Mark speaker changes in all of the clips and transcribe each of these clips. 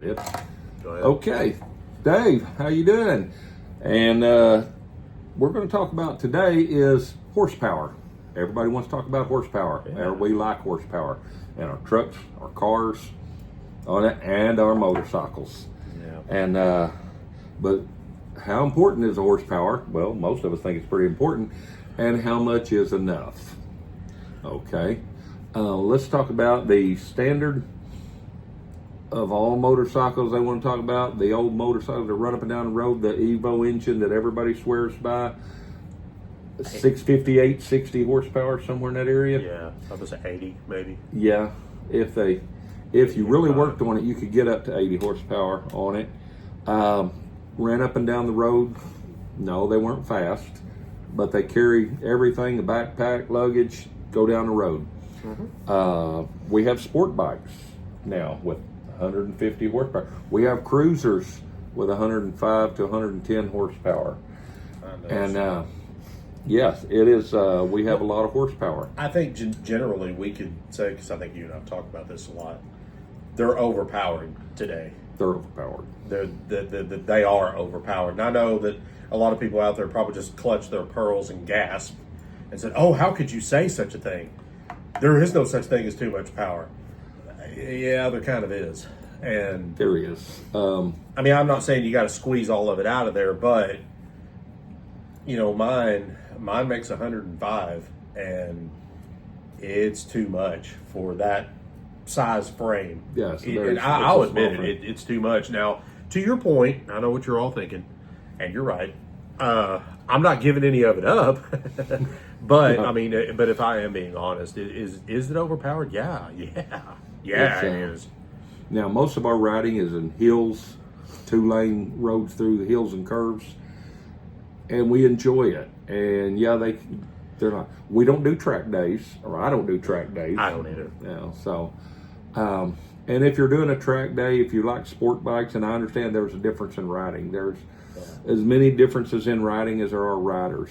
Speaker 1: Yep.
Speaker 2: Go ahead.
Speaker 1: Okay, Dave, how you doing? And we're going to talk about today is horsepower. Everybody wants to talk about horsepower.
Speaker 2: Yeah.
Speaker 1: Everybody like horsepower, and our trucks, our cars, on it, and our motorcycles.
Speaker 2: Yeah.
Speaker 1: And but how important is the horsepower? Well, most of us think it's pretty important. And how much is enough? Okay, let's talk about the standard of all motorcycles. They want to talk about the old motorcycles that run up and down the road, the Evo engine that everybody swears by, 658, 60 horsepower, somewhere in that area.
Speaker 2: Yeah, I was at 80 maybe.
Speaker 1: Yeah, if you really worked on it, you could get up to 80 horsepower on it. Ran up and down the road. No, they weren't fast, but they carry everything, the backpack, luggage, go down the road.
Speaker 2: Mm-hmm.
Speaker 1: We have sport bikes now with 150 horsepower. We have cruisers with 105 to 110 horsepower. And yes, it is. We have a lot of horsepower.
Speaker 2: I think generally we could say, because I think you and I've talked about this a lot, they're overpowered today.
Speaker 1: They're overpowered.
Speaker 2: They are overpowered. And I know that a lot of people out there probably just clutch their pearls and gasp and said, "Oh, how could you say such a thing? There is no such thing as too much power." Yeah, there kind of is. And
Speaker 1: There is.
Speaker 2: I mean, I'm not saying you got to squeeze all of it out of there, but you know, mine makes 105, and it's too much for that size frame.
Speaker 1: Yes,
Speaker 2: And I'll admit it's too much. Now, to your point, I know what you're all thinking, and you're right. I'm not giving any of it up, but I mean, but if I am being honest, is it overpowered? Yeah, it is.
Speaker 1: Now, most of our riding is in hills, 2-lane roads through the hills and curves, and we enjoy it. And yeah, they're not. We don't do track days, or I don't do track days.
Speaker 2: I don't either.
Speaker 1: Yeah, so, and if you're doing a track day, if you like sport bikes, and I understand there's a difference in riding. There's as many differences in riding as there are riders.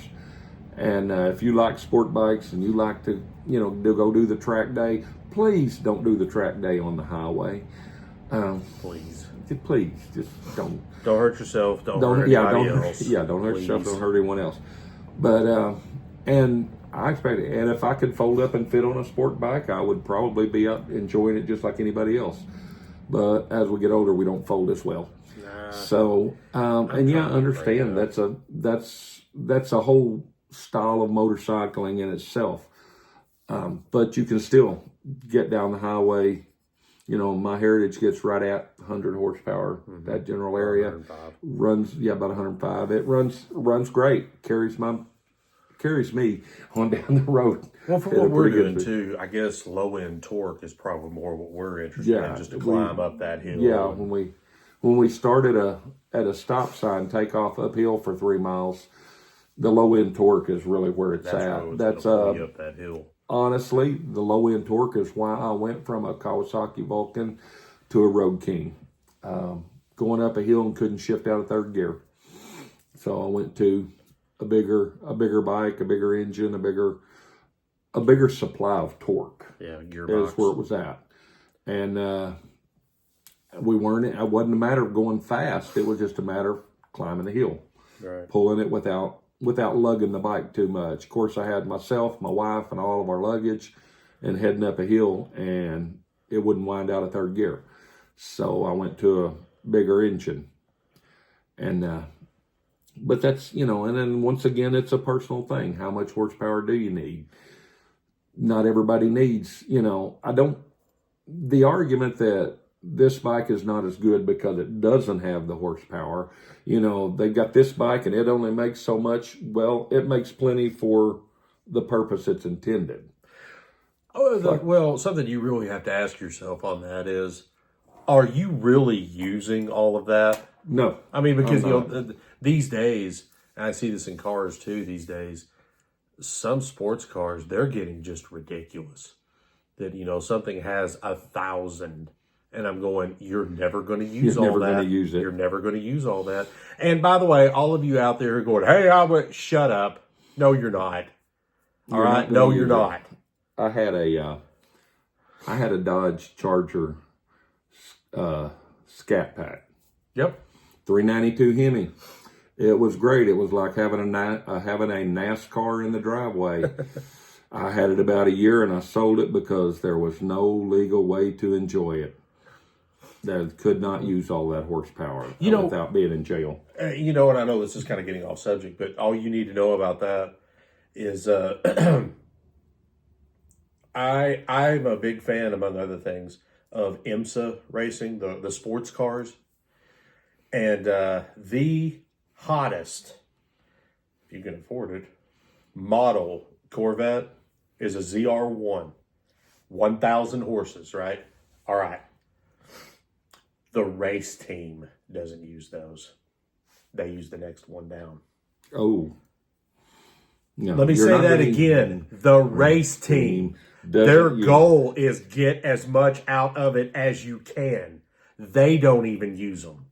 Speaker 1: And if you like sport bikes and you like to, go do the track day, please don't do the track day on the highway. Please, just don't
Speaker 2: Hurt yourself. Don't hurt anybody else.
Speaker 1: Yeah, don't hurt yourself. Don't hurt anyone else. But and I expect it. And if I could fold up and fit on a sport bike, I would probably be up enjoying it just like anybody else. But as we get older, we don't fold as well. So and yeah, I understand that's a whole style of motorcycling in itself. But you can still get down the highway. My Heritage gets right at 100 horsepower. That general area
Speaker 2: 105.
Speaker 1: runs, about 105. It runs great. Carries me on down the road.
Speaker 2: Well, for what we're doing too, I guess low end torque is probably more what we're interested in, just to climb up that hill.
Speaker 1: Yeah, when we start at a stop sign, take off uphill for 3 miles, the low end torque is really where it's at.
Speaker 2: That's up that hill.
Speaker 1: Honestly, the low end torque is why I went from a Kawasaki Vulcan to a Road King. Going up a hill and couldn't shift out of third gear. So I went to a bigger bike, a bigger engine, a bigger supply of torque.
Speaker 2: Yeah, gearbox
Speaker 1: is where it was at. And it wasn't a matter of going fast. It was just a matter of climbing the hill.
Speaker 2: Right.
Speaker 1: Pulling it without lugging the bike too much. Of course, I had myself, my wife, and all of our luggage, and heading up a hill, and it wouldn't wind out of third gear. So I went to a bigger engine. And but that's, and then once again, it's a personal thing. How much horsepower do you need? Not everybody needs, the argument that this bike is not as good because it doesn't have the horsepower. They got this bike and it only makes so much. Well, it makes plenty for the purpose it's intended.
Speaker 2: Well, something you really have to ask yourself on that is, are you really using all of that?
Speaker 1: No.
Speaker 2: I mean, because, these days, and I see this in cars too these days, some sports cars, they're getting just ridiculous. That, something has 1,000. And I'm going, you're never going to use all that.
Speaker 1: You're never going to use it.
Speaker 2: You're never going to use all that. And by the way, all of you out there are going, hey, shut up. No, you're not. All right? No, you're not.
Speaker 1: I had a Dodge Charger Scat Pack.
Speaker 2: Yep.
Speaker 1: 392 Hemi. It was great. It was like having having a NASCAR in the driveway. I had it about a year and I sold it because there was no legal way to enjoy it. That could not use all that horsepower without being in jail.
Speaker 2: You know what? I know this is kind of getting off subject, but all you need to know about that is I'm a big fan, among other things, of IMSA racing, the sports cars. And the hottest, if you can afford it, model Corvette is a ZR1. 1,000 horses, right? All right. The race team doesn't use those. They use the next one down.
Speaker 1: Oh. No,
Speaker 2: let me say that again. The race team, their goal is get as much out of it as you can. They don't even use them.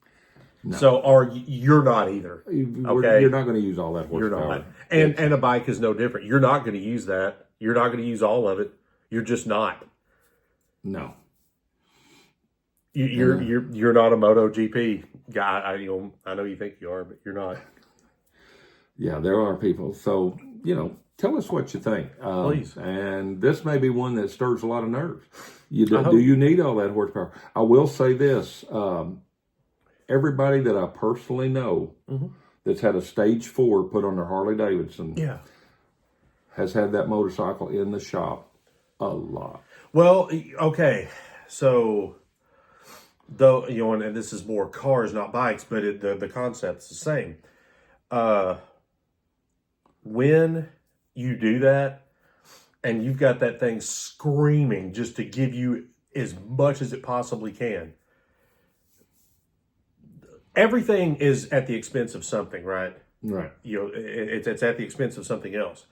Speaker 2: No. So you're not either. Okay,
Speaker 1: you're not going to use all that horsepower.
Speaker 2: You're not. And a bike is no different. You're not going to use that. You're not going to use all of it. You're just not.
Speaker 1: No.
Speaker 2: You're not a MotoGP guy. I know you think you are, but you're not.
Speaker 1: Yeah, there are people. So, tell us what you think.
Speaker 2: Please.
Speaker 1: And this may be one that stirs a lot of nerves. Do you need all that horsepower? I will say this. Everybody that I personally know that's had a stage 4 put on their Harley Davidson has had that motorcycle in the shop a lot.
Speaker 2: Well, okay. So, though, and this is more cars, not bikes, but the concept's the same. When you do that and you've got that thing screaming just to give you as much as it possibly can, everything is at the expense of something, right?
Speaker 1: Right.
Speaker 2: It's at the expense of something else.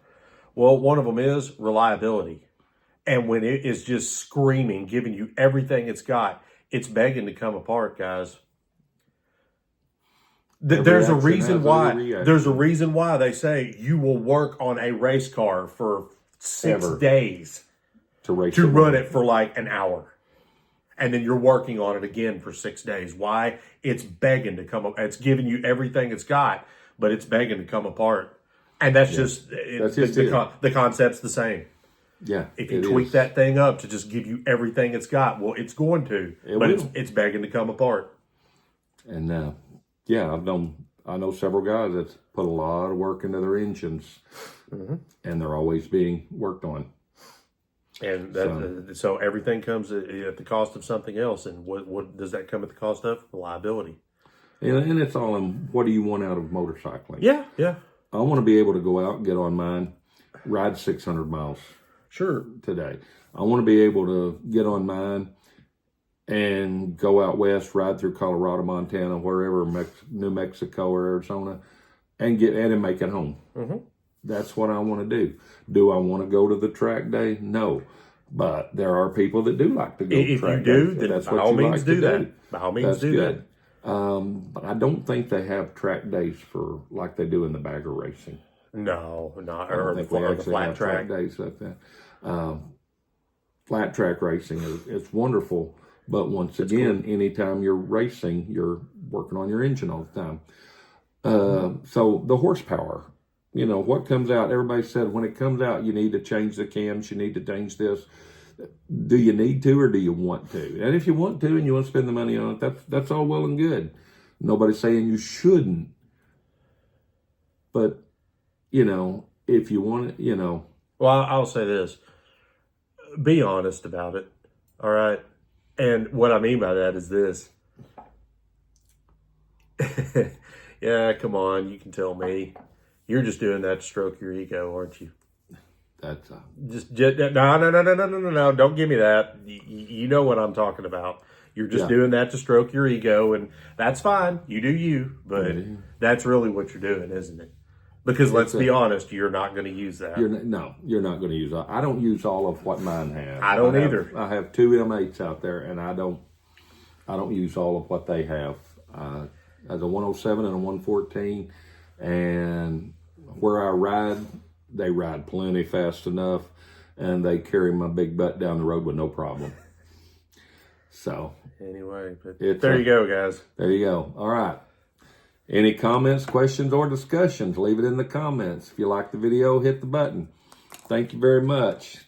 Speaker 2: Well, one of them is reliability. And when it is just screaming, giving you everything it's got, it's begging to come apart, guys. There's a reason why. There's a reason why they say you will work on a race car for 6 days
Speaker 1: to
Speaker 2: run it for like an hour. And then you're working on it again for 6 days. Why? It's begging to come up. It's giving you everything it's got, but it's begging to come apart. And that's just the concept's the same.
Speaker 1: Yeah.
Speaker 2: If you tweak that thing up to just give you everything it's got, well, it's going to. It's begging to come apart.
Speaker 1: And I know several guys that's put a lot of work into their engines, and they're always being worked on.
Speaker 2: And so everything comes at the cost of something else. And what does that come at the cost of? Reliability.
Speaker 1: And it's all in what do you want out of motorcycling?
Speaker 2: Yeah.
Speaker 1: I want to be able to go out and get on mine, ride 600 miles.
Speaker 2: Sure.
Speaker 1: Today. I want to be able to get on mine and go out west, ride through Colorado, Montana, wherever, New Mexico or Arizona, and make it home. That's what I want to do. Do I want to go to the track day? No. But there are people that do like to go to track day. If you do, then
Speaker 2: that's by all means do that. By all means do that.
Speaker 1: But I don't think they have track days for like they do in the bagger racing.
Speaker 2: No, not or the flat track
Speaker 1: days like that. Flat track racing it's wonderful, but once again, anytime you're racing, you're working on your engine all the time. So the horsepower, what comes out? Everybody said when it comes out, you need to change the cams, you need to change this. Do you need to or do you want to? And if you want to and you want to spend the money on it, that's all well and good. Nobody's saying you shouldn't. But, if you want it,
Speaker 2: Well, I'll say this. Be honest about it. All right. And what I mean by that is this. Yeah, come on. You can tell me. You're just doing that to stroke your ego, aren't you?
Speaker 1: That's
Speaker 2: just no. Don't give me that. You know what I'm talking about. You're just doing that to stroke your ego, and that's fine. You do you, but that's really what you're doing, isn't it? Because let's be honest, you're not going to use that.
Speaker 1: You're not going to use that. I don't use all of what mine has.
Speaker 2: I don't either.
Speaker 1: I have 2 M8s out there, and I don't use all of what they have. As a 107 and a 114, and where I ride, they ride plenty fast enough, and they carry my big butt down the road with no problem. So,
Speaker 2: anyway. But
Speaker 1: It's
Speaker 2: there you go, guys.
Speaker 1: There you go. All right. Any comments, questions, or discussions? Leave it in the comments. If you like the video, hit the button. Thank you very much.